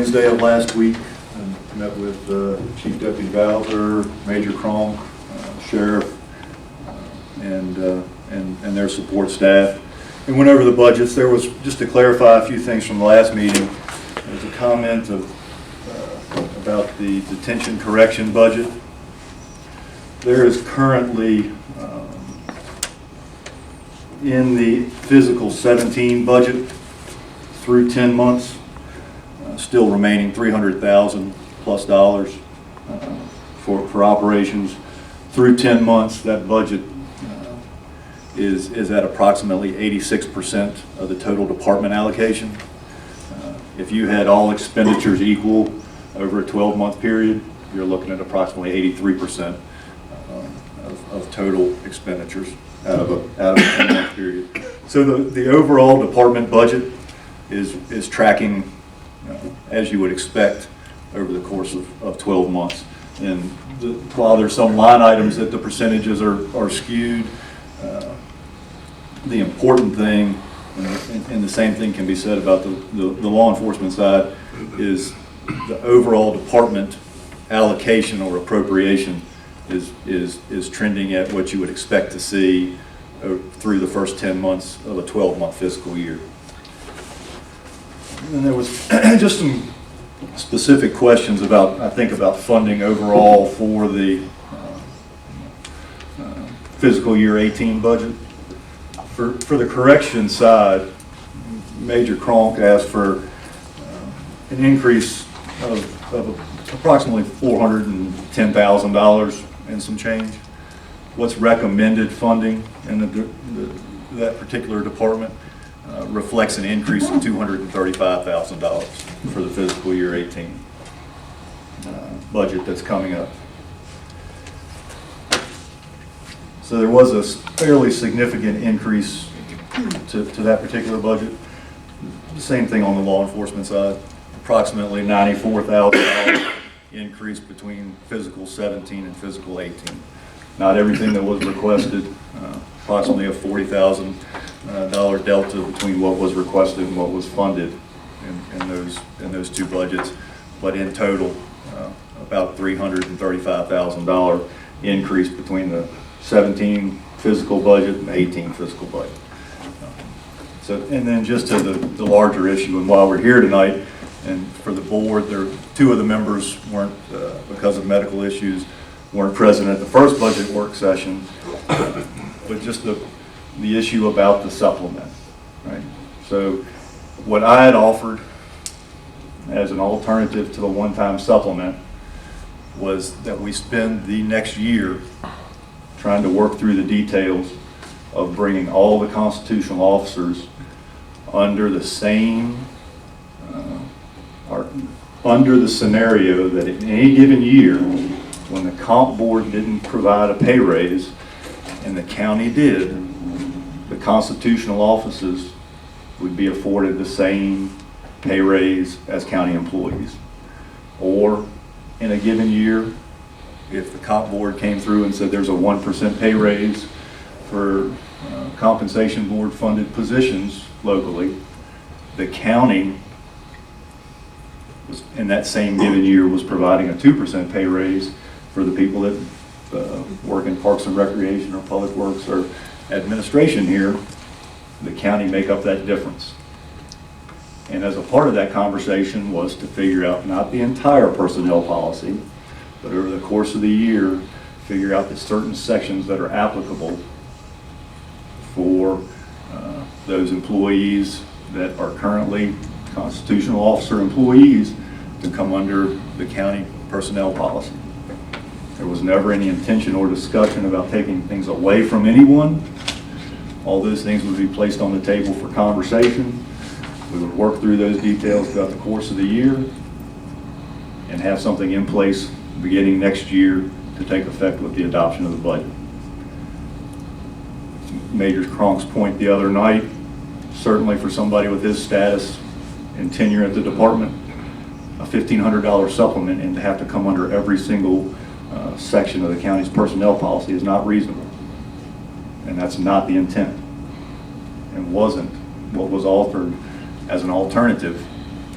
Wednesday of last week. I met with Chief Deputy Bowser, Major Kronk, Sheriff, and their support staff, and went over the budgets. There was, just to clarify a few things from the last meeting, there was a comment about the detention correction budget. There is currently in the fiscal 17 budget through 10 months, still remaining $300,000 plus for operations. Through 10 months, that budget is at approximately 86% of the total department allocation. If you had all expenditures equal over a 12-month period, you're looking at approximately 83% of total expenditures out of a 10-month period. So the overall department budget is tracking as you would expect over the course of 12 months. And while there's some line items that the percentages are skewed, the important thing, and the same thing can be said about the law enforcement side, is the overall department allocation or appropriation is trending at what you would expect to see through the first 10 months of a 12-month fiscal year. And there was just some specific questions about, I think, about funding overall for the fiscal year 18 budget. For the correction side, Major Kronk asked for an increase of approximately $410,000 and some change. What's recommended funding in that particular department reflects an increase of $235,000 for the fiscal year 18 budget that's coming up. So there was a fairly significant increase to that particular budget. The same thing on the law enforcement side, approximately $94,000 increase between fiscal 17 and fiscal 18. Not everything that was requested, approximately a $40,000 delta between what was requested and what was funded in those two budgets, but in total, about $335,000 increase between the 17 fiscal budget and 18 fiscal budget. So, and then just to the larger issue, and while we're here tonight, and for the board, two of the members weren't, because of medical issues, weren't present at the first budget work session, but just the issue about the supplement, right? So what I had offered as an alternative to the one-time supplement was that we spend the next year trying to work through the details of bringing all the constitutional officers under the same, or under the scenario that in any given year, when the comp board didn't provide a pay raise and the county did, the constitutional officers would be afforded the same pay raise as county employees. Or in a given year, if the comp board came through and said there's a 1% pay raise for compensation board funded positions locally, the county was, in that same given year, was providing a 2% pay raise for the people that work in Parks and Recreation or Public Works or administration here. The county make up that difference. And as a part of that conversation was to figure out not the entire personnel policy, but over the course of the year, figure out the certain sections that are applicable for those employees that are currently constitutional officer employees to come under the county personnel policy. There was never any intention or discussion about taking things away from anyone. All those things would be placed on the table for conversation. We would work through those details throughout the course of the year and have something in place beginning next year to take effect with the adoption of the budget. Major Kronk's point the other night, certainly for somebody with his status and tenure at the department, a $1,500 supplement and to have to come under every single section of the county's personnel policy is not reasonable. And that's not the intent, and wasn't what was offered as an alternative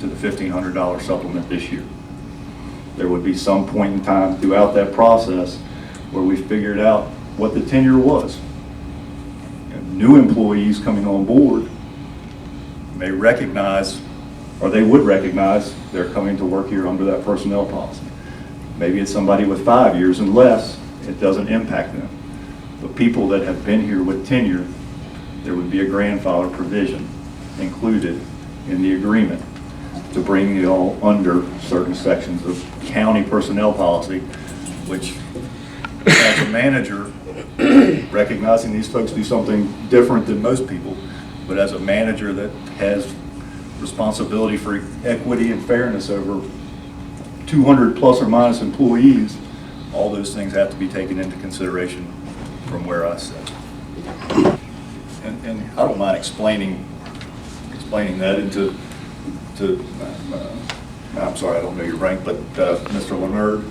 to the $1,500 supplement this year. There would be some point in time throughout that process where we figured out what the tenure was. And new employees coming on board may recognize, or they would recognize, they're coming to work here under that personnel policy. Maybe it's somebody with 5 years and less, it doesn't impact them. But people that have been here with tenure, there would be a grandfather provision included in the agreement to bring you all under certain sections of county personnel policy, which as a manager, recognizing these folks do something different than most people, but as a manager that has responsibility for equity and fairness over 200 plus or minus employees, all those things have to be taken into consideration from where I sit. And I don't mind explaining that into I'm sorry, I don't know your rank, but Mr. Leonard.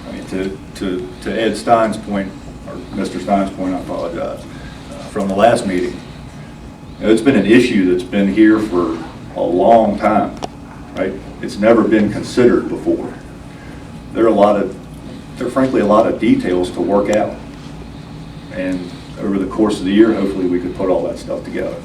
I mean, to Ed Stein's point, or Mr. Stein's point, I apologize, from the last meeting, it's been an issue that's been here for a long time, right? It's never been considered before. There are frankly a lot of details to work out, and over the course of the year, hopefully we could put all that stuff together.